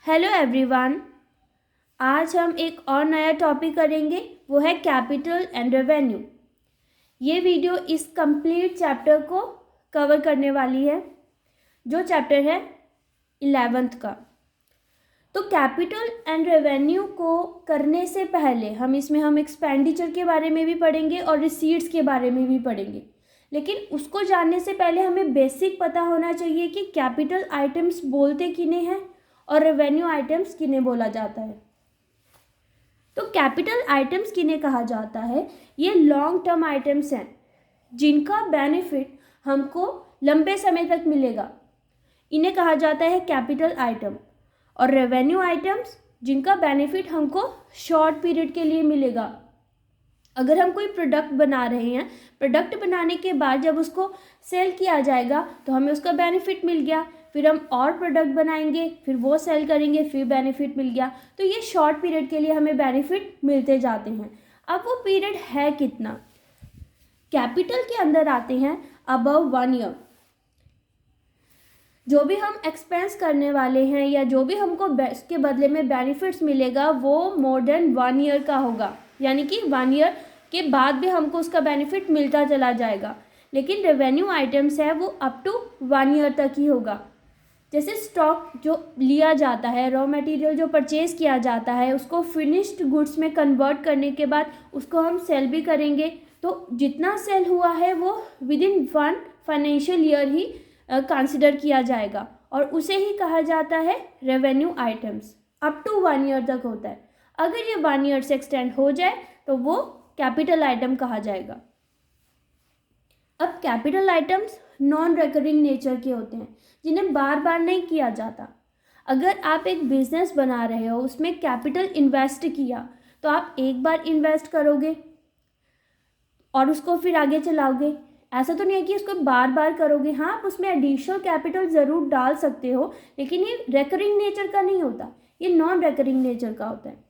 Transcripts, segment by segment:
Hello everyone. आज हम एक और नया टॉपिक करेंगे, वो है कैपिटल एंड रेवेन्यू। ये वीडियो इस कंप्लीट चैप्टर को कवर करने वाली है, जो चैप्टर है 11th का। तो कैपिटल एंड रेवेन्यू को करने से पहले हम एक्सपेंडिचर के बारे में भी पढ़ेंगे और रिसीट्स के बारे में भी पढ़ेंगे। लेकिन उसको जानने से पहले हमें बेसिक पता होना चाहिए कि कैपिटल आइटम्स बोलते किन्हें हैं और रेवेन्यू आइटम्स किन्हें बोला जाता है। तो कैपिटल आइटम्स किन्हें कहा जाता है? ये लॉन्ग टर्म आइटम्स हैं जिनका बेनिफिट हमको लंबे समय तक मिलेगा, इन्हें कहा जाता है कैपिटल आइटम। और रेवेन्यू आइटम्स जिनका बेनिफिट हमको शॉर्ट पीरियड के लिए मिलेगा। अगर हम कोई प्रोडक्ट बना रहे हैं, प्रोडक्ट बनाने के बाद जब उसको सेल किया जाएगा तो हमें उसका बेनिफिट मिल गया, फिर हम और प्रोडक्ट बनाएंगे, फिर वो सेल करेंगे, फिर बेनिफिट मिल गया। तो ये शॉर्ट पीरियड के लिए हमें बेनिफिट मिलते जाते हैं। अब वो पीरियड है कितना? कैपिटल के अंदर आते हैं अबव 1 ईयर। जो भी हम एक्सपेंस करने वाले हैं या जो भी हमको इसके बदले में बेनिफिट्स मिलेगा वो मोर देन 1 ईयर का होगा, यानी कि 1 ईयर के बाद भी हमको उसका बेनिफिट मिलता चला जाएगा। लेकिन रेवेन्यू आइटम्स है वो अप टू 1 ईयर तक ही होगा। जैसे स्टॉक जो लिया जाता है, रॉ मटेरियल जो परचेज किया जाता है, उसको फिनिश्ड गुड्स में कन्वर्ट करने के बाद उसको हम सेल भी करेंगे, तो जितना सेल हुआ है वो विद इन 1 फाइनेंशियल ईयर ही कंसिडर किया जाएगा और उसे ही कहा जाता है revenue items. Up to 1 year तक होता है। अगर ये 1 ईयर से एक्सटेंड हो जाए तो वो कैपिटल आइटम कहा जाएगा। अब capital items non recurring nature के होते हैं, जिन्हें बार बार नहीं किया जाता। अगर आप एक बिजनेस बना रहे हो, उसमें कैपिटल इन्वेस्ट किया, तो आप एक बार इन्वेस्ट करोगे और उसको फिर आगे चलाओगे। ऐसा तो नहीं है कि उसको बार बार करोगे। हाँ, आप उसमें एडिशनल कैपिटल ज़रूर डाल सकते हो, लेकिन ये रिकरिंग नेचर का नहीं होता, ये नॉन रिकरिंग नेचर का होता है।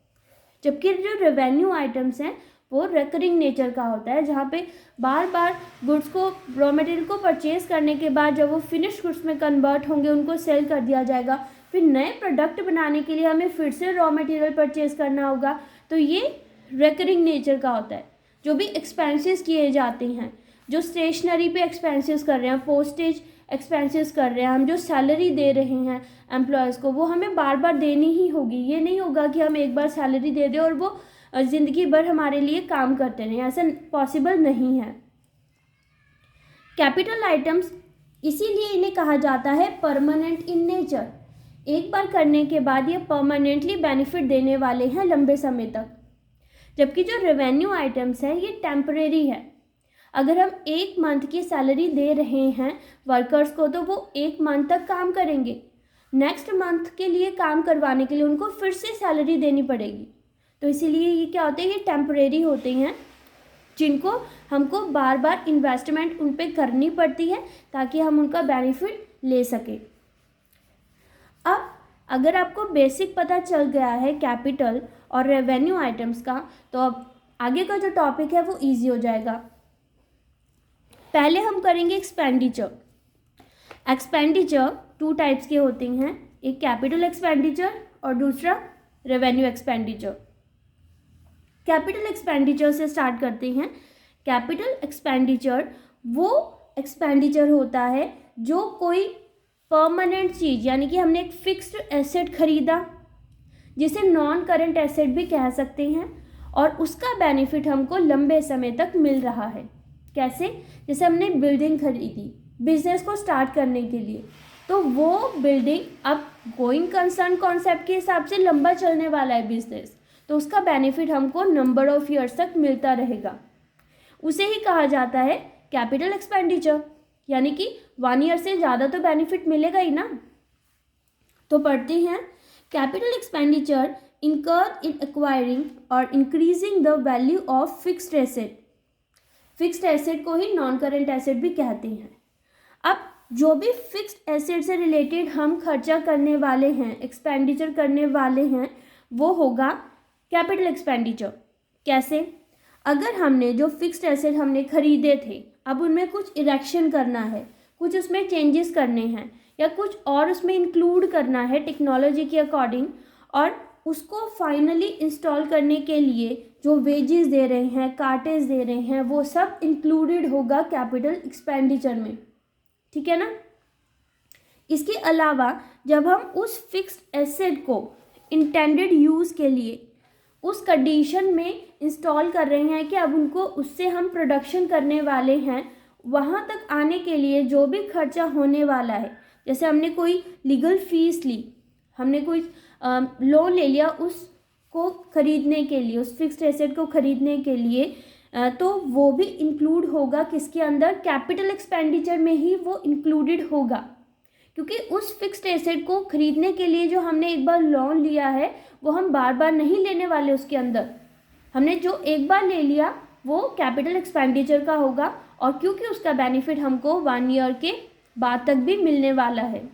जबकि जो रेवेन्यू आइटम्स हैं वो रिकरिंग नेचर का होता है, जहाँ पे बार बार गुड्स को, रॉ मटेरियल को परचेज करने के बाद जब वो फिनिश गुड्स में कन्वर्ट होंगे, उनको सेल कर दिया जाएगा। फिर नए प्रोडक्ट बनाने के लिए हमें फिर से रॉ मटेरियल परचेज करना होगा। तो ये रिकरिंग नेचर का होता है। जो भी एक्सपेंसेस किए जाते हैं, जो स्टेशनरी पे एक्सपेंसेस कर रहे हैं, पोस्टेज एक्सपेंसेस कर रहे हैं, हम जो सैलरी दे रहे हैं एम्प्लॉयज़ को, वो हमें बार बार देनी ही होगी। ये नहीं होगा कि हम एक बार सैलरी दे दें और वो ज़िंदगी भर हमारे लिए काम करते रहें, ऐसा पॉसिबल नहीं है। कैपिटल आइटम्स इसीलिए इन्हें कहा जाता है परमानेंट इन नेचर। एक बार करने के बाद ये परमानेंटली बेनिफिट देने वाले हैं लंबे समय तक। जबकि जो रेवेन्यू आइटम्स हैं ये टेम्परेरी है। अगर हम 1 मंथ की सैलरी दे रहे हैं वर्कर्स को, तो वो 1 मंथ तक काम करेंगे। नेक्स्ट मंथ के लिए काम करवाने के लिए उनको फिर से सैलरी देनी पड़ेगी। तो इसीलिए ये क्या होते हैं, ये टेम्परेरी होते हैं, जिनको हमको बार बार इन्वेस्टमेंट उन पर करनी पड़ती है ताकि हम उनका बेनिफिट ले सकें। अब अगर आपको बेसिक पता चल गया है कैपिटल और रेवेन्यू आइटम्स का, तो अब आगे का जो टॉपिक है वो ईजी हो जाएगा। पहले हम करेंगे एक्सपेंडिचर। एक्सपेंडिचर 2 टाइप्स के होते हैं, एक कैपिटल एक्सपेंडिचर और दूसरा रेवेन्यू एक्सपेंडिचर। कैपिटल एक्सपेंडिचर से स्टार्ट करते हैं। कैपिटल एक्सपेंडिचर वो एक्सपेंडिचर होता है जो कोई परमानेंट चीज़, यानी कि हमने एक फिक्स्ड एसेट खरीदा, जिसे नॉन करंट एसेट भी कह सकते हैं, और उसका बेनिफिट हमको लंबे समय तक मिल रहा है। कैसे? जैसे हमने बिल्डिंग खरीदी बिजनेस को स्टार्ट करने के लिए, तो वो बिल्डिंग अब गोइंग कंसर्न कॉन्सेप्ट के हिसाब से लंबा चलने वाला है बिजनेस, तो उसका बेनिफिट हमको नंबर ऑफ ईयर्स तक मिलता रहेगा। उसे ही कहा जाता है कैपिटल एक्सपेंडिचर, यानी कि 1 ईयर से ज़्यादा तो बेनिफिट मिलेगा ही ना। तो पढ़ते हैं, capital expenditure incurred in acquiring or increasing the value of fixed asset। Fixed asset को ही नॉन करेंट एसेट भी कहते हैं। अब जो भी फिक्स्ड एसेट से रिलेटेड हम खर्चा करने वाले हैं, एक्सपेंडिचर करने वाले हैं, वो होगा कैपिटल एक्सपेंडिचर। कैसे? अगर हमने जो फिक्स्ड एसेट हमने खरीदे थे, अब उनमें कुछ इरेक्शन करना है, कुछ उसमें चेंजेस करने हैं, या कुछ और उसमें इंक्लूड करना है टेक्नोलॉजी के अकॉर्डिंग, और उसको फाइनली इंस्टॉल करने के लिए जो वेजेस दे रहे हैं, कार्टेज दे रहे हैं, वो सब इंक्लूडेड होगा कैपिटल एक्सपेंडिचर में, ठीक है ना। इसके अलावा जब हम उस फिक्स्ड एसेट को इंटेंडेड यूज़ के लिए उस कंडीशन में इंस्टॉल कर रहे हैं कि अब उनको उससे हम प्रोडक्शन करने वाले हैं, वहाँ तक आने के लिए जो भी खर्चा होने वाला है, जैसे हमने कोई लीगल फीस ली, हमने कोई लोन ले लिया उसको ख़रीदने के लिए, उस फिक्स्ड एसेट को ख़रीदने के लिए, तो वो भी इंक्लूड होगा किसके अंदर, कैपिटल एक्सपेंडिचर में ही वो इंक्लूडेड होगा, क्योंकि उस फिक्स्ड एसेट को ख़रीदने के लिए जो हमने एक बार लोन लिया है वो हम बार बार नहीं लेने वाले। उसके अंदर हमने जो एक बार ले लिया वो कैपिटल एक्सपेंडिचर का होगा, और क्योंकि उसका बेनिफिट हमको 1 ईयर के बाद तक भी मिलने वाला है।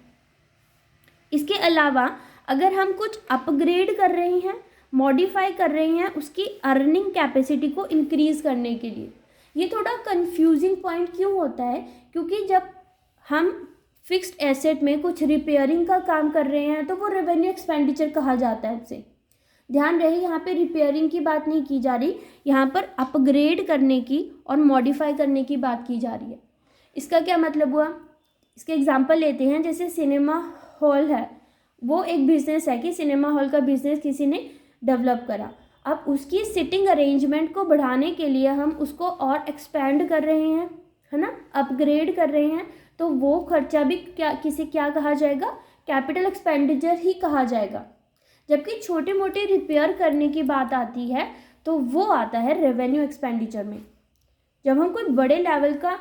इसके अलावा अगर हम कुछ अपग्रेड कर रहे हैं, मॉडिफाई कर रहे हैं उसकी अर्निंग कैपेसिटी को इंक्रीज़ करने के लिए, ये थोड़ा कंफ्यूजिंग पॉइंट क्यों होता है, क्योंकि जब हम फिक्स्ड एसेट में कुछ रिपेयरिंग का काम कर रहे हैं तो वो रेवेन्यू एक्सपेंडिचर कहा जाता है। उससे ध्यान रहे, यहाँ पे रिपेयरिंग की बात नहीं की जा रही, यहाँ पर अपग्रेड करने की और मॉडिफाई करने की बात की जा रही है। इसका क्या मतलब हुआ, इसके एग्जांपल लेते हैं। जैसे सिनेमा हॉल है, वो एक बिज़नेस है कि सिनेमा हॉल का बिज़नेस किसी ने डेवलप करा। अब उसकी सिटिंग अरेंजमेंट को बढ़ाने के लिए हम उसको और एक्सपेंड कर रहे हैं, है ना, अपग्रेड कर रहे हैं, तो वो खर्चा भी क्या कहा जाएगा, कैपिटल एक्सपेंडिचर ही कहा जाएगा। जबकि छोटे मोटे रिपेयर करने की बात आती है तो वो आता है रेवेन्यू एक्सपेंडिचर में। जब हम कोई बड़े लेवल का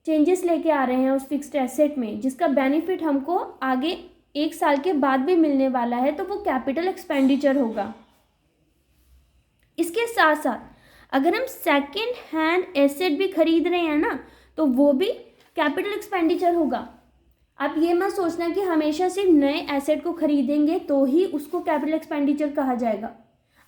चेंजेस लेके आ रहे हैं उस फिक्स्ड एसेट में, जिसका बेनिफिट हमको आगे 1 साल के बाद भी मिलने वाला है, तो वो कैपिटल एक्सपेंडिचर होगा। इसके साथ साथ अगर हम सेकेंड हैंड एसेट भी खरीद रहे हैं ना, तो वो भी कैपिटल एक्सपेंडिचर होगा। आप ये मत सोचना कि हमेशा सिर्फ नए एसेट को खरीदेंगे तो ही उसको कैपिटल एक्सपेंडिचर कहा जाएगा।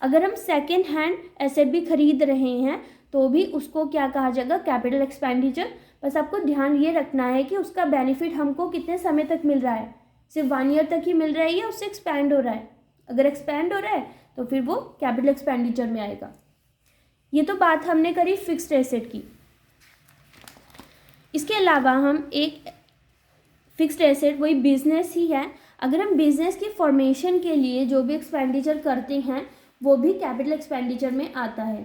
अगर हम सेकेंड हैंड एसेट भी खरीद रहे हैं तो भी उसको क्या कहा जाएगा, कैपिटल एक्सपेंडिचर। बस आपको ध्यान ये रखना है कि उसका बेनिफिट हमको कितने समय तक मिल रहा है, सिर्फ 1 ईयर तक ही मिल रहा है या उससे एक्सपैंड हो रहा है। अगर एक्सपैंड हो रहा है तो फिर वो कैपिटल एक्सपेंडिचर में आएगा। ये तो बात हमने करी फिक्स्ड एसेट की। इसके अलावा हम एक फिक्स्ड एसेट, वही बिजनेस ही है, अगर हम बिजनेस की फॉर्मेशन के लिए जो भी एक्सपेंडिचर करते हैं वो भी कैपिटल एक्सपेंडिचर में आता है।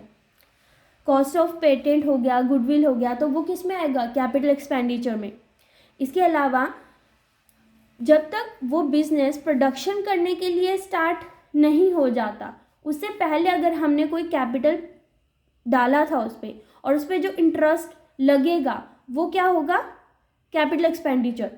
कॉस्ट ऑफ पेटेंट हो गया, गुडविल हो गया, तो वो किस में आएगा, कैपिटल एक्सपेंडिचर में। इसके अलावा जब तक वो बिजनेस प्रोडक्शन करने के लिए स्टार्ट नहीं हो जाता, उससे पहले अगर हमने कोई कैपिटल डाला था उस पर और उस पर जो इंटरेस्ट लगेगा वो क्या होगा, कैपिटल एक्सपेंडिचर।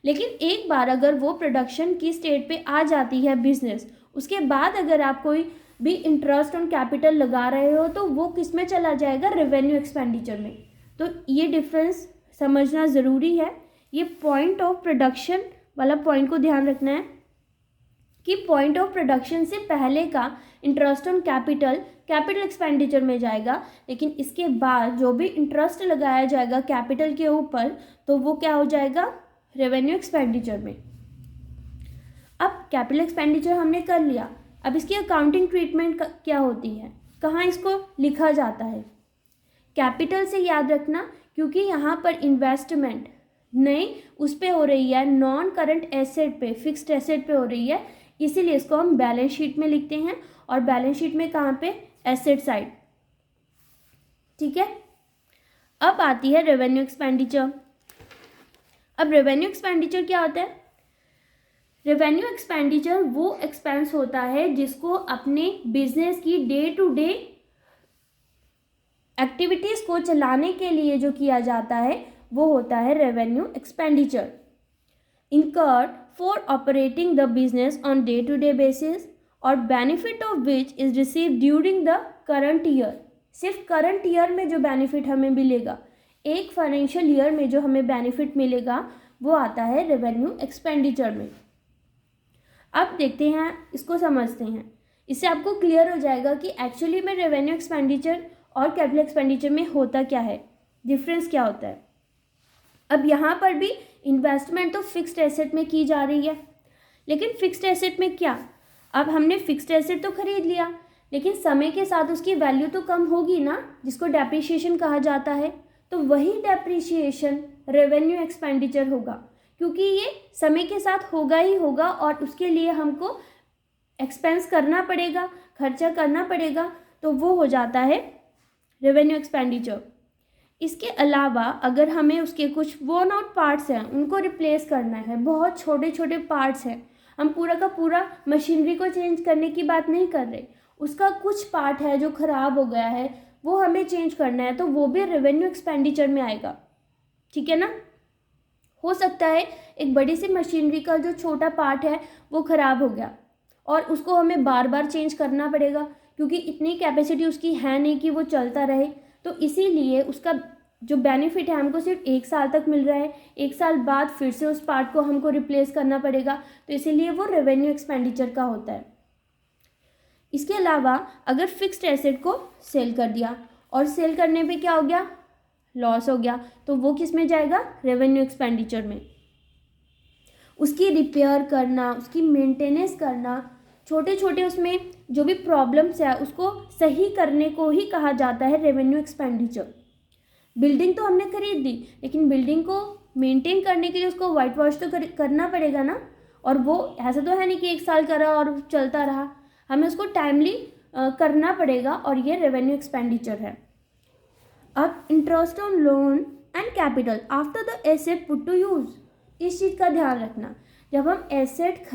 लेकिन एक बार अगर वो प्रोडक्शन की स्टेट पे आ जाती है बिजनेस, उसके बाद अगर आप कोई भी इंटरेस्ट ऑन कैपिटल लगा रहे हो तो वो किस में चला जाएगा, रेवेन्यू एक्सपेंडिचर में। तो ये डिफरेंस समझना ज़रूरी है। ये पॉइंट ऑफ प्रोडक्शन वाला पॉइंट को ध्यान रखना है कि पॉइंट ऑफ प्रोडक्शन से पहले का interest on capital capital expenditure में जाएगा, लेकिन इसके बाद जो भी इंटरेस्ट लगाया जाएगा कैपिटल के ऊपर तो वो क्या हो जाएगा, रेवेन्यू एक्सपेंडिचर में। अब कैपिटल एक्सपेंडिचर हमने कर लिया, अब इसकी अकाउंटिंग ट्रीटमेंट क्या होती है, कहाँ इसको लिखा जाता है। कैपिटल से याद रखना, क्योंकि यहाँ पर इन्वेस्टमेंट नई उस पे हो रही है, नॉन करंट एसेट पे, फिक्स्ड एसेट पे हो रही है, इसीलिए इसको हम बैलेंस शीट में लिखते हैं। और बैलेंस शीट में कहाँ पे, एसेट साइड, ठीक है। अब आती है रेवेन्यू एक्सपेंडिचर। अब रेवेन्यू एक्सपेंडिचर क्या होता है, रेवेन्यू एक्सपेंडिचर वो एक्सपेंस होता है जिसको अपने बिजनेस की डे टू डे एक्टिविटीज को चलाने के लिए जो किया जाता है वो होता है revenue expenditure. incurred for operating the business on day-to-day basis और benefit of which is received during the current year। सिर्फ करंट ईयर में जो बेनिफिट हमें मिलेगा, एक फाइनेंशियल ईयर में जो हमें बेनिफिट मिलेगा वो आता है रेवेन्यू एक्सपेंडिचर में। अब देखते हैं, इसको समझते हैं, इससे आपको क्लियर हो जाएगा कि एक्चुअली में रेवेन्यू एक्सपेंडिचर और कैपिटल एक्सपेंडिचर में होता क्या है, डिफरेंस क्या होता है। अब यहाँ पर भी इन्वेस्टमेंट तो फिक्स्ड एसेट में की जा रही है, लेकिन फिक्स्ड एसेट में क्या, अब हमने फिक्स्ड एसेट तो खरीद लिया, लेकिन समय के साथ उसकी वैल्यू तो कम होगी ना, जिसको डेप्रिसिएशन कहा जाता है। तो वही डेप्रिसिएशन रेवेन्यू एक्सपेंडिचर होगा, क्योंकि ये समय के साथ होगा ही होगा और उसके लिए हमको एक्सपेंस करना पड़ेगा, खर्चा करना पड़ेगा, तो वो हो जाता है रेवेन्यू एक्सपेंडिचर। इसके अलावा अगर हमें उसके कुछ वॉर्न आउट पार्ट्स हैं उनको रिप्लेस करना है, बहुत छोटे छोटे पार्ट्स हैं, हम पूरा का पूरा मशीनरी को चेंज करने की बात नहीं कर रहे, उसका कुछ पार्ट है जो ख़राब हो गया है वो हमें चेंज करना है, तो वो भी रेवेन्यू एक्सपेंडिचर में आएगा, ठीक है ना। हो सकता है एक बड़ी सी मशीनरी का जो छोटा पार्ट है वो ख़राब हो गया और उसको हमें बार बार चेंज करना पड़ेगा, क्योंकि इतनी कैपेसिटी उसकी है नहीं कि वो चलता रहे, तो इसीलिए उसका जो बेनिफिट है हमको सिर्फ 1 साल तक मिल रहा है, 1 साल बाद फिर से उस पार्ट को हमको रिप्लेस करना पड़ेगा, तो इसीलिए वो रेवेन्यू एक्सपेंडिचर का होता है। इसके अलावा अगर फिक्स्ड एसेट को सेल कर दिया और सेल करने पे क्या हो गया, लॉस हो गया, तो वो किस में जाएगा, रेवेन्यू एक्सपेंडिचर में। उसकी रिपेयर करना, उसकी मेंटेनेंस करना, छोटे छोटे उसमें जो भी प्रॉब्लम्स है उसको सही करने को ही कहा जाता है रेवेन्यू एक्सपेंडिचर। बिल्डिंग तो हमने खरीद ली, लेकिन बिल्डिंग को मेंटेन करने के लिए उसको वाइट वॉश तो करना पड़ेगा ना, और वो ऐसा तो है नहीं कि 1 साल करा और चलता रहा, हमें उसको टाइमली करना पड़ेगा, और ये रेवेन्यू एक्सपेंडिचर है। अब interest on loan and capital after the asset put to use, इस चीज़ का ध्यान रखना, जब हम एसेट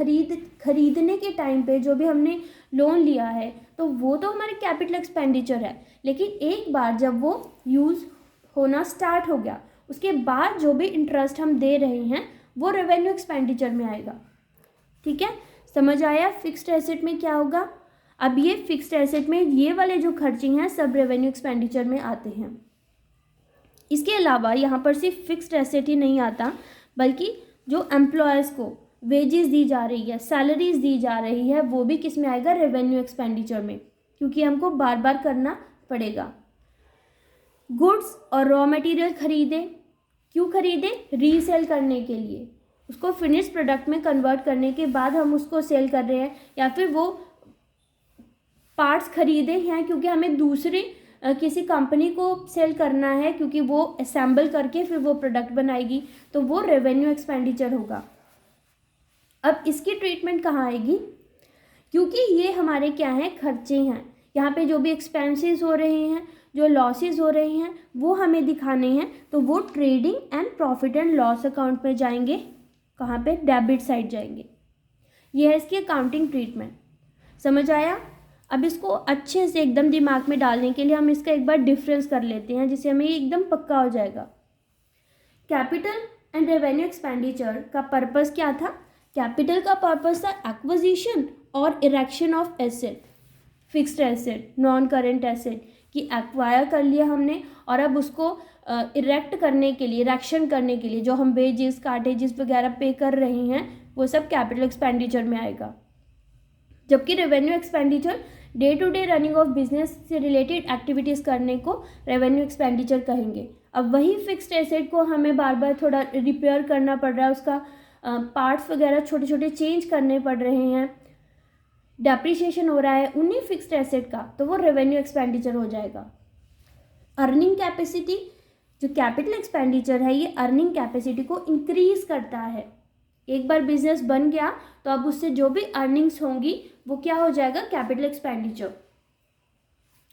खरीदने के टाइम पे जो भी हमने लोन लिया है तो वो तो हमारे कैपिटल एक्सपेंडिचर है, लेकिन एक बार जब वो यूज़ होना स्टार्ट हो गया उसके बाद जो भी इंटरेस्ट हम दे रहे हैं वो रेवेन्यू एक्सपेंडिचर में आएगा, ठीक है। समझ आया फिक्स्ड एसेट में क्या होगा। अब ये फिक्स्ड एसेट में ये वाले जो खर्चे हैं सब रेवेन्यू एक्सपेंडिचर में आते हैं। इसके अलावा यहाँ पर सिर्फ फिक्स्ड एसेट ही नहीं आता, बल्कि जो एम्प्लॉयज़ को वेजेस दी जा रही है, सैलरीज दी जा रही है, वो भी किस में आएगा, रेवेन्यू एक्सपेंडिचर में, क्योंकि हमको बार बार करना पड़ेगा। गुड्स और रॉ मटेरियल खरीदे, क्यों खरीदे, रीसेल करने के लिए, उसको फिनिश प्रोडक्ट में कन्वर्ट करने के बाद हम उसको सेल कर रहे हैं, या फिर वो पार्ट्स खरीदे हैं क्योंकि हमें दूसरी किसी कंपनी को सेल करना है, क्योंकि वो असेंबल करके फिर वो प्रोडक्ट बनाएगी, तो वो रेवेन्यू एक्सपेंडिचर होगा। अब इसकी ट्रीटमेंट कहाँ आएगी, क्योंकि ये हमारे क्या हैं, खर्चे हैं, यहाँ पे जो भी एक्सपेंसेस हो रहे हैं, जो लॉसेस हो रहे हैं वो हमें दिखाने हैं, तो वो trading and profit and loss account में जाएंगे, कहाँ पे, डेबिट साइड जाएंगे। ये है इसकी अकाउंटिंग ट्रीटमेंट। समझ आया। अब इसको अच्छे से एकदम दिमाग में डालने के लिए हम इसका एक बार डिफरेंस कर लेते हैं, जिससे हमें एकदम पक्का हो जाएगा। कैपिटल एंड रेवेन्यू एक्सपेंडिचर का पर्पस क्या था, कैपिटल का पर्पस था एक्विजिशन और erection of asset, fixed asset, non current asset कि एक्वायर कर लिया हमने और अब उसको इरेक्ट करने के लिए, इरेक्शन करने के लिए जो हम वेजेस, कार्टेजेस वगैरह पे कर रहे हैं वो सब कैपिटल एक्सपेंडिचर में आएगा। जबकि revenue expenditure day to day running of business से रिलेटेड एक्टिविटीज़ करने को रेवेन्यू एक्सपेंडिचर कहेंगे। अब वही फिक्स्ड एसेट को हमें बार बार थोड़ा रिपेयर करना पड़ रहा है, उसका पार्ट्स वगैरह छोटे छोटे चेंज करने पड़ रहे हैं, डेप्रिसिएशन हो रहा है उन्हीं फिक्स्ड एसेट का, तो वो रेवेन्यू एक्सपेंडिचर हो जाएगा। अर्निंग कैपेसिटी, जो कैपिटल एक्सपेंडिचर है ये अर्निंग कैपेसिटी को इंक्रीज करता है। एक बार बिजनेस बन गया तो अब उससे जो भी अर्निंग्स होंगी वो क्या हो जाएगा, कैपिटल एक्सपेंडिचर।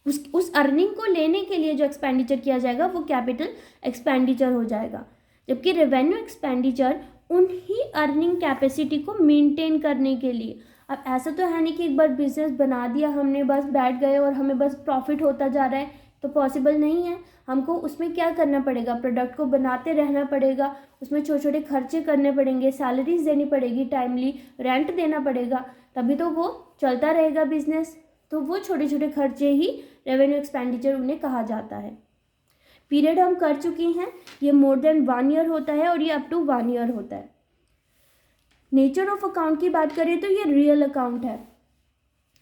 उस अर्निंग को लेने के लिए जो एक्सपेंडिचर किया जाएगा वो कैपिटल एक्सपेंडिचर हो जाएगा। जबकि रेवेन्यू एक्सपेंडिचर उन्हीं अर्निंग कैपेसिटी को मेंटेन करने के लिए, अब ऐसा तो है नहीं कि एक बार बिजनेस बना दिया हमने, बस बैठ गए और हमें बस प्रॉफिट होता जा रहा है, तो पॉसिबल नहीं है। हमको उसमें क्या करना पड़ेगा, प्रोडक्ट को बनाते रहना पड़ेगा, उसमें छोटे छोटे खर्चे करने पड़ेंगे, सैलरीज देनी पड़ेगी, टाइमली रेंट देना पड़ेगा, तभी तो वो चलता रहेगा बिजनेस। तो वो छोटे छोटे खर्चे ही रेवेन्यू एक्सपेंडिचर उन्हें कहा जाता है। पीरियड हम कर चुके हैं, ये मोर देन 1 ईयर होता है और ये अप टू 1 ईयर होता है। नेचर ऑफ अकाउंट की बात करें तो ये रियल अकाउंट है।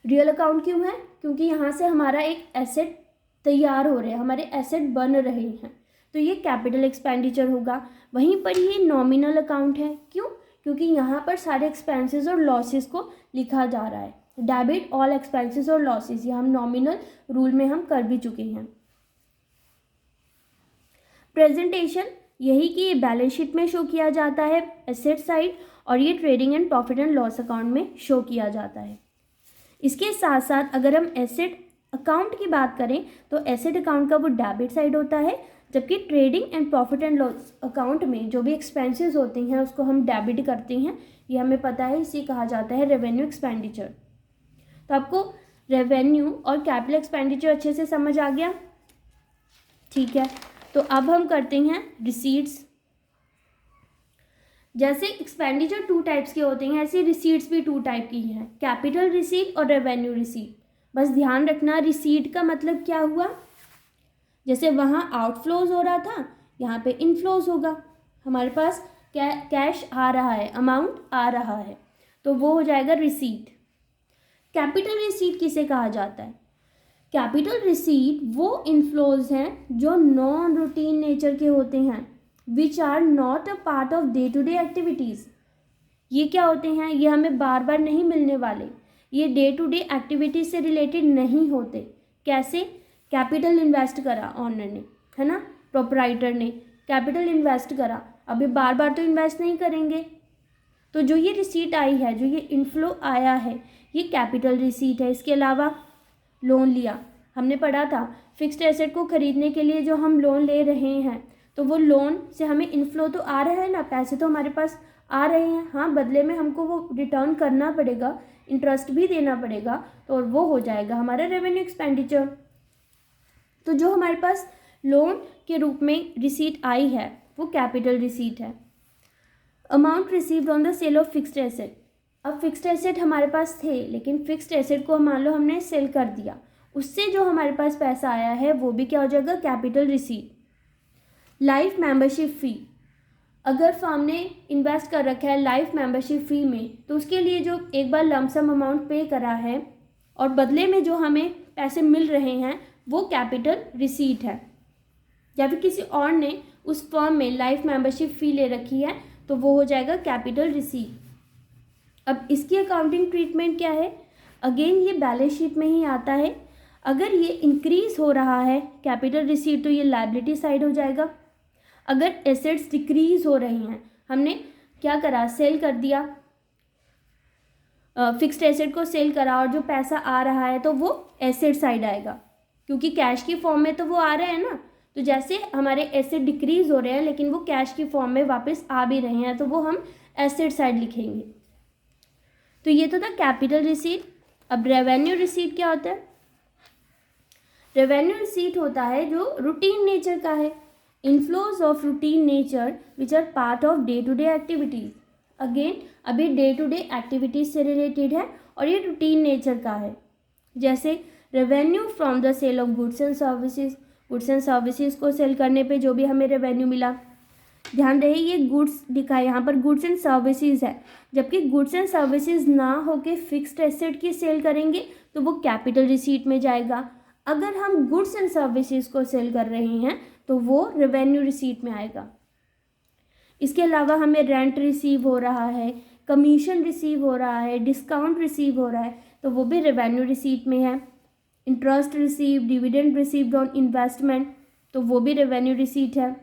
रियल अकाउंट क्यों है, क्योंकि यहाँ से हमारा एक एसेट तैयार हो रहे हैं, हमारे एसेट बन रहे हैं, तो ये कैपिटल एक्सपेंडिचर होगा। वहीं पर ये नॉमिनल अकाउंट है, क्यों? क्योंकि यहाँ पर सारे एक्सपेंसेस और लॉसेस को लिखा जा रहा है। डेबिट ऑल एक्सपेंसेस और लॉसेस, ये हम नॉमिनल रूल में हम कर भी चुके हैं। प्रेजेंटेशन यही कि ये बैलेंस शीट में शो किया जाता है एसेट साइड, और ये trading and profit and loss account में शो किया जाता है। इसके साथ साथ अगर हम एसेट अकाउंट की बात करें तो एसेट अकाउंट का वो डेबिट साइड होता है, जबकि trading and profit and loss account में जो भी एक्सपेंसेस होते हैं उसको हम डेबिट करते हैं। ये हमें पता है, इसे कहा जाता है रेवेन्यू एक्सपेंडिचर। तो आपको रेवेन्यू और कैपिटल एक्सपेंडिचर अच्छे से समझ आ गया? ठीक है, तो अब हम करते हैं रिसीट्स। जैसे एक्सपेंडिचर 2 टाइप्स के होते हैं, ऐसे रिसीट्स भी 2 टाइप की हैं, कैपिटल रिसीट और रेवेन्यू रिसीट। बस ध्यान रखना, रिसीट का मतलब क्या हुआ? जैसे वहाँ आउटफ्लोज हो रहा था, यहाँ पे इनफ्लोज होगा। हमारे पास कैश आ रहा है, अमाउंट आ रहा है, तो वो हो जाएगा रिसीट। कैपिटल रिसीट किसे कहा जाता है? कैपिटल रिसीट वो इनफ्लोज हैं जो नॉन रूटीन नेचर के होते हैं, which are not a part of day to day activities. ये क्या होते हैं? ये हमें बार बार नहीं मिलने वाले, ये डे टू डे एक्टिविटीज से रिलेटेड नहीं होते। कैसे? कैपिटल इन्वेस्ट करा ऑनर ने, है ना, प्रोपराइटर ने कैपिटल इन्वेस्ट करा, अभी बार बार तो इन्वेस्ट नहीं करेंगे। तो जो ये रिसीट आई है, जो ये इनफ्लो आया है, ये कैपिटल रिसीट है। इसके अलावा लोन लिया, हमने पढ़ा था फिक्स्ड एसेट को खरीदने के लिए जो हम लोन ले रहे हैं, तो वो लोन से हमें इनफ्लो तो आ रहा है ना, पैसे तो हमारे पास आ रहे हैं। हाँ, बदले में हमको वो रिटर्न करना पड़ेगा, इंटरेस्ट भी देना पड़ेगा, तो वो हो जाएगा हमारा रेवेन्यू एक्सपेंडिचर। तो जो हमारे पास लोन के रूप में रिसीट आई है वो कैपिटल रिसीट है। Amount received on the sale of fixed asset. अब फिक्स्ड एसेट हमारे पास थे, लेकिन फिक्स्ड एसेट को मान लो हमने सेल कर दिया, उससे जो हमारे पास पैसा आया है वो भी क्या हो जाएगा? Capital receipt. लाइफ मेंबरशिप फ़ी, अगर फर्म ने इन्वेस्ट कर रखा है लाइफ मेंबरशिप फ़ी में, तो उसके लिए जो एक बार लमसम अमाउंट पे करा है और बदले में जो हमें पैसे मिल रहे हैं वो कैपिटल रिसीट है। या फिर किसी और ने उस फर्म में लाइफ मेंबरशिप फ़ी ले रखी है, तो वो हो जाएगा कैपिटल रिसीट। अब इसकी अकाउंटिंग ट्रीटमेंट क्या है? अगेन ये बैलेंस शीट में ही आता है। अगर ये इंक्रीज हो रहा है कैपिटल रिसीट, तो ये लायबिलिटी साइड हो जाएगा। अगर एसेट्स डिक्रीज हो रही हैं, हमने क्या करा? सेल कर दिया, फिक्स्ड एसेट को सेल करा, और जो पैसा आ रहा है तो वो एसेट साइड आएगा, क्योंकि कैश की फॉर्म में तो वो आ रहे हैं ना। तो जैसे हमारे एसेट डिक्रीज हो रहे हैं लेकिन वो कैश की फॉर्म में वापस आ भी रहे हैं, तो वो हम एसेट साइड लिखेंगे। तो ये तो था कैपिटल रिसीट। अब रेवेन्यू रिसीट क्या होता है? रेवेन्यू रिसीट होता है जो रूटीन नेचर का है, inflows of routine nature which are part of day to day activities. Again अभी डे टू डे एक्टिविटीज से रिलेटेड है और ये रूटीन नेचर का है। जैसे revenue from the sale of goods and services, goods and services को sale करने पे जो भी हमें रेवेन्यू मिला। ध्यान रहे ये गुड्स दिखा है, यहाँ पर गुड्स एंड सर्विसेज है, जबकि गुड्स एंड सर्विसेज ना होके फिक्स्ड एसेट की सेल करेंगे तो वो कैपिटल रिसीट में जाएगा। अगर हम गुड्स एंड सर्विसेज को सेल कर रहे हैं तो वो रेवेन्यू रिसीट में आएगा। इसके अलावा हमें रेंट रिसीव हो रहा है, कमीशन रिसीव हो रहा है, डिस्काउंट रिसीव हो रहा है, तो वो भी रेवेन्यू रिसीट में है। Interest receive, dividend received on investment, तो वो भी रेवेन्यू रिसीट है।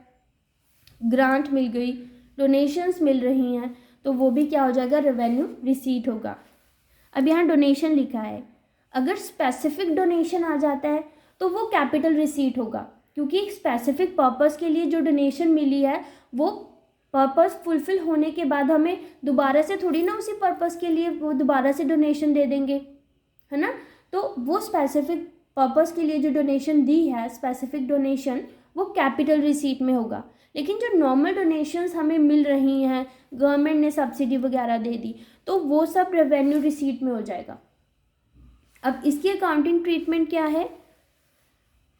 ग्रांट मिल गई, डोनेशंस मिल रही हैं, तो वो भी क्या हो जाएगा? रेवेन्यू रिसीट होगा। अब यहाँ डोनेशन लिखा है, अगर स्पेसिफिक डोनेशन आ जाता है तो वो कैपिटल रिसीट होगा, क्योंकि स्पेसिफिक पर्पस के लिए जो डोनेशन मिली है वो पर्पस फुलफिल होने के बाद हमें दोबारा से थोड़ी ना उसी पर्पस के लिए वो दोबारा से डोनेशन दे देंगे, है ना। तो वो स्पेसिफिक पर्पस के लिए जो डोनेशन दी है, स्पेसिफिक डोनेशन, वो कैपिटल रिसीट में होगा। लेकिन जो नॉर्मल डोनेशंस हमें मिल रही हैं, गवर्नमेंट ने सब्सिडी वगैरह दे दी, तो वो सब रेवेन्यू रिसीट में हो जाएगा। अब इसकी अकाउंटिंग ट्रीटमेंट क्या है?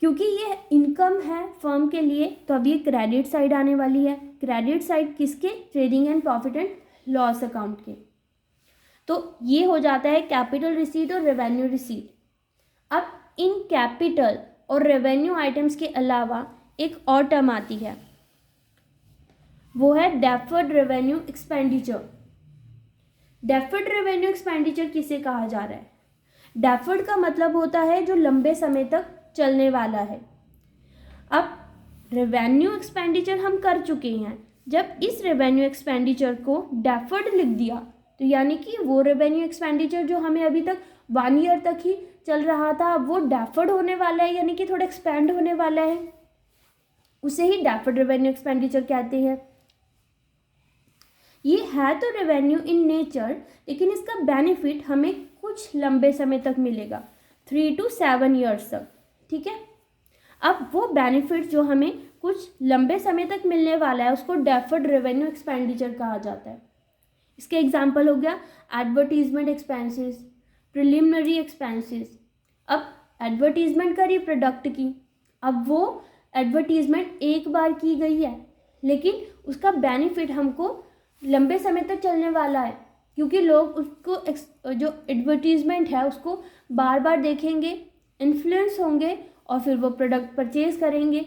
क्योंकि ये इनकम है फर्म के लिए, तो अब ये क्रेडिट साइड आने वाली है। क्रेडिट साइड किसके? Trading and profit and loss account के। तो ये हो जाता है कैपिटल रिसीट और रेवेन्यू रिसीट। अब इन कैपिटल और रेवेन्यू आइटम्स के अलावा एक और टर्म आती है, वो है deferred revenue expenditure. Deferred revenue expenditure किसे कहा जा रहा है? डेफर्ड का मतलब होता है जो लंबे समय तक चलने वाला है। अब रेवेन्यू एक्सपेंडिचर हम कर चुके हैं, जब इस रेवेन्यू एक्सपेंडिचर को डेफर्ड लिख दिया तो यानी कि वो रेवेन्यू एक्सपेंडिचर जो हमें अभी तक 1 ईयर तक ही चल रहा था, अब वो डेफर्ड होने वाला है, यानी कि थोड़ा एक्सपेंड होने वाला है, उसे ही डेफर्ड रेवेन्यू एक्सपेंडिचर कहते हैं। ये है तो रेवेन्यू इन नेचर, लेकिन इसका बेनिफिट हमें कुछ लंबे समय तक मिलेगा, 3 to 7 ईयर्स तक। ठीक है, अब वो बेनिफिट जो हमें कुछ लंबे समय तक मिलने वाला है उसको डेफर्ड रेवेन्यू एक्सपेंडिचर कहा जाता है। इसके एग्जाम्पल हो गया एडवर्टीजमेंट एक्सपेंसेस, प्रिलिमिनरी एक्सपेंसेस। अब एडवर्टीजमेंट करी प्रोडक्ट की, अब वो एडवर्टीजमेंट एक बार की गई है, लेकिन उसका बेनिफिट हमको लंबे समय तक चलने वाला है, क्योंकि लोग उसको जो एडवर्टीजमेंट है उसको बार बार देखेंगे, इन्फ्लुएंस होंगे और फिर वो प्रोडक्ट परचेज करेंगे।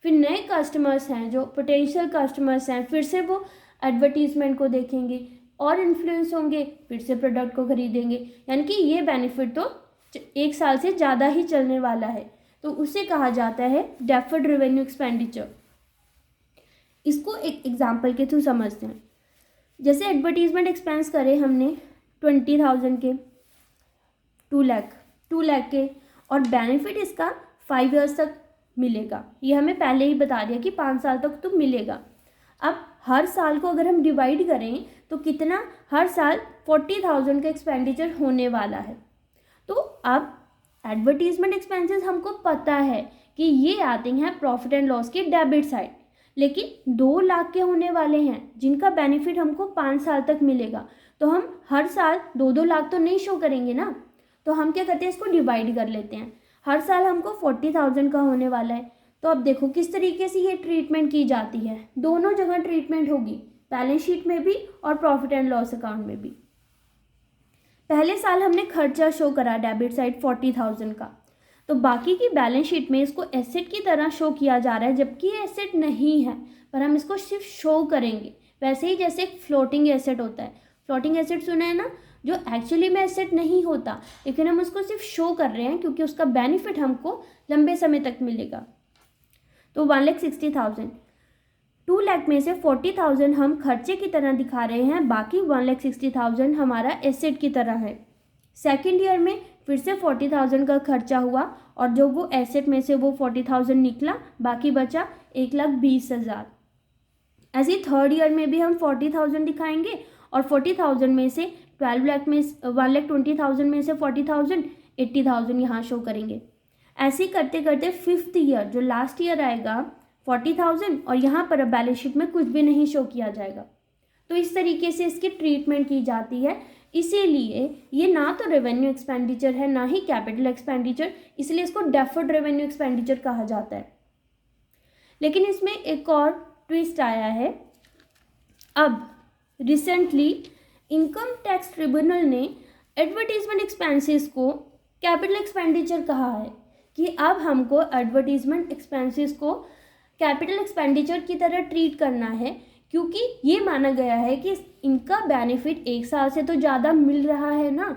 फिर नए कस्टमर्स हैं जो पोटेंशियल कस्टमर्स हैं, फिर से वो एडवर्टीजमेंट को देखेंगे और इन्फ्लुएंस होंगे, फिर से प्रोडक्ट को खरीदेंगे। यानी कि ये बेनिफिट तो 1 साल से ज़्यादा ही चलने वाला है, तो उसे कहा जाता है डेफर्ड रेवेन्यू एक्सपेंडिचर। इसको एक एग्जाम्पल के थ्रू समझते हैं। जैसे एडवर्टीजमेंट एक्सपेंस करे हमने 20,000 के, 2 लाख के, और बेनिफिट इसका 5 ईयर्स तक मिलेगा। ये हमें पहले ही बता दिया कि 5 साल तक तो मिलेगा। अब हर साल को अगर हम डिवाइड करें तो कितना, हर साल 40,000 का एक्सपेंडिचर होने वाला है। तो अब एडवर्टीजमेंट एक्सपेंसेस हमको पता है कि ये आते हैं प्रॉफिट एंड लॉस की डेबिट साइड, लेकिन 2 लाख के होने वाले हैं जिनका बेनिफिट हमको 5 साल तक मिलेगा। तो हम हर साल 2-2 लाख तो नहीं शो करेंगे ना, तो हम क्या करते हैं, इसको डिवाइड कर लेते हैं। हर साल हमको 40,000 का होने वाला है, तो अब देखो किस तरीके से ये ट्रीटमेंट की जाती है। दोनों जगह ट्रीटमेंट होगी, बैलेंस शीट में भी और प्रॉफिट एंड लॉस अकाउंट में भी। पहले साल हमने खर्चा शो करा डेबिट साइड 40,000 का, तो बाकी की बैलेंस शीट में इसको एसेट की तरह शो किया जा रहा है, जबकि ये एसेट नहीं है, पर हम इसको सिर्फ शो करेंगे। वैसे ही जैसे एक फ्लोटिंग एसेट होता है, फ्लोटिंग एसेट सुना है ना, जो एक्चुअली में एसेट नहीं होता, लेकिन हम उसको सिर्फ शो कर रहे हैं क्योंकि उसका बेनिफिट हमको लंबे समय तक मिलेगा। तो 1,60,000, 2 लाख में से 40,000 हम खर्चे की तरह दिखा रहे हैं, बाकी 1,60,000 हमारा एसेट की तरह है। सेकेंड ईयर में फिर से 40,000 का खर्चा हुआ और जो वो एसेट में से वो 40,000 निकला, बाकी बचा 1,20,000। ऐसे ही थर्ड ईयर में भी हम 40,000 दिखाएंगे और 40,000 में से 12 लाख में 1,20,000 में से 40,000, 80,000 यहाँ शो करेंगे। ऐसे ही करते करते फिफ्थ ईयर जो लास्ट ईयर आएगा 40,000 और यहाँ पर बैलेंस शीट में कुछ भी नहीं शो किया जाएगा। तो इस तरीके से इसकी ट्रीटमेंट की जाती है। इसीलिए ये ना तो रेवेन्यू एक्सपेंडिचर है ना ही कैपिटल एक्सपेंडिचर, इसलिए इसको डेफर्ड रेवेन्यू एक्सपेंडिचर कहा जाता है। लेकिन इसमें एक और ट्विस्ट आया है। अब रिसेंटली इनकम टैक्स ट्रिब्यूनल ने एडवर्टीजमेंट एक्सपेंसेस को कैपिटल एक्सपेंडिचर कहा है कि अब हमको एडवर्टीजमेंट एक्सपेंसेस को कैपिटल एक्सपेंडिचर की तरह ट्रीट करना है, क्योंकि ये माना गया है कि इनका बेनिफिट 1 साल से तो ज़्यादा मिल रहा है ना,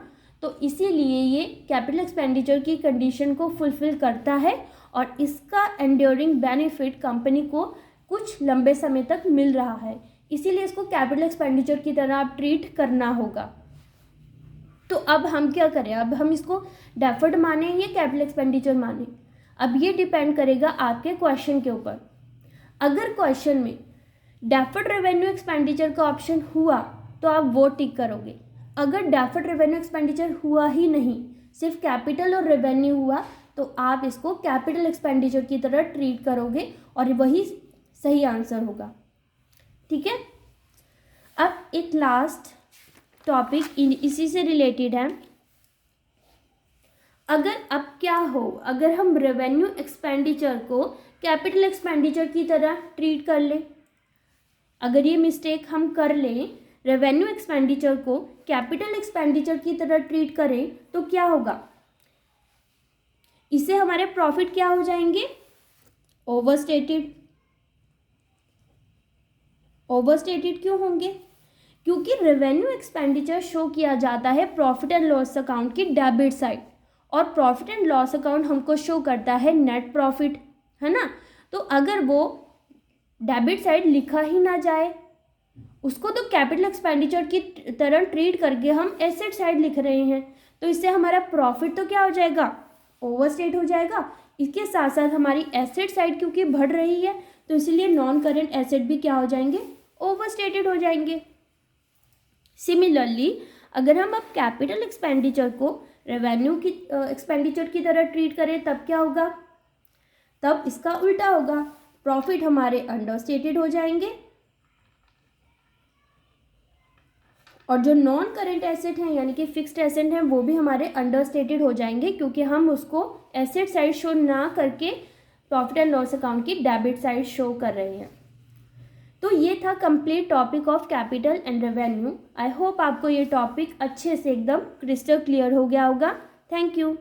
तो इसीलिए ये कैपिटल एक्सपेंडिचर की कंडीशन को फुलफिल करता है और इसका एंड्योरिंग बेनिफिट कंपनी को कुछ लंबे समय तक मिल रहा है, इसीलिए इसको कैपिटल एक्सपेंडिचर की तरह आप ट्रीट करना होगा। तो अब हम क्या करें, अब हम इसको डेफर्ड माने या कैपिटल एक्सपेंडिचर माने, अब ये डिपेंड करेगा आपके क्वेश्चन के ऊपर। अगर क्वेश्चन में डेफर्ड रेवेन्यू एक्सपेंडिचर का ऑप्शन हुआ तो आप वो टिक करोगे। अगर डेफर्ड रेवेन्यू एक्सपेंडिचर हुआ ही नहीं, सिर्फ कैपिटल और रेवेन्यू हुआ, तो आप इसको कैपिटल एक्सपेंडिचर की तरह ट्रीट करोगे और वही सही आंसर होगा। ठीक है, अब एक लास्ट टॉपिक इसी से रिलेटेड है। अगर अब क्या हो, अगर हम रेवेन्यू एक्सपेंडिचर को कैपिटल एक्सपेंडिचर की तरह ट्रीट कर लें, अगर ये मिस्टेक हम कर लें, रेवेन्यू एक्सपेंडिचर को कैपिटल एक्सपेंडिचर की तरह ट्रीट करें, तो क्या होगा, इससे हमारे प्रॉफिट क्या हो जाएंगे, ओवरस्टेटेड। ओवरस्टेटेड क्यों होंगे? क्योंकि रेवेन्यू एक्सपेंडिचर शो किया जाता है प्रॉफिट एंड लॉस अकाउंट की डेबिट साइड, और प्रॉफिट एंड लॉस अकाउंट हमको शो करता है नेट प्रॉफिट, है ना। तो अगर वो डेबिट साइड लिखा ही ना जाए, उसको तो कैपिटल एक्सपेंडिचर की तरह ट्रीट करके हम एसेट साइड लिख रहे हैं, तो इससे हमारा प्रॉफिट तो क्या हो जाएगा, ओवरस्टेट हो जाएगा। इसके साथ साथ हमारी एसेट साइड क्योंकि बढ़ रही है, तो इसलिए नॉन करेंट एसेट भी क्या हो जाएंगे, ओवरस्टेटेड हो जाएंगे। सिमिलरली अगर हम अब कैपिटल एक्सपेंडिचर को रेवेन्यू की एक्सपेंडिचर की तरह ट्रीट करें, तब क्या होगा, तब इसका उल्टा होगा, प्रॉफिट हमारे अंडरस्टेटेड हो जाएंगे, और जो नॉन करेंट एसेट हैं यानी कि फिक्स्ड एसेट हैं वो भी हमारे अंडरस्टेटेड हो जाएंगे, क्योंकि हम उसको एसेट साइड शो ना करके प्रॉफिट एंड लॉस अकाउंट की डेबिट साइड शो कर रहे हैं। तो ये था complete topic of capital and revenue. I hope आपको ये टॉपिक अच्छे से एकदम क्रिस्टल क्लियर हो गया होगा। Thank you.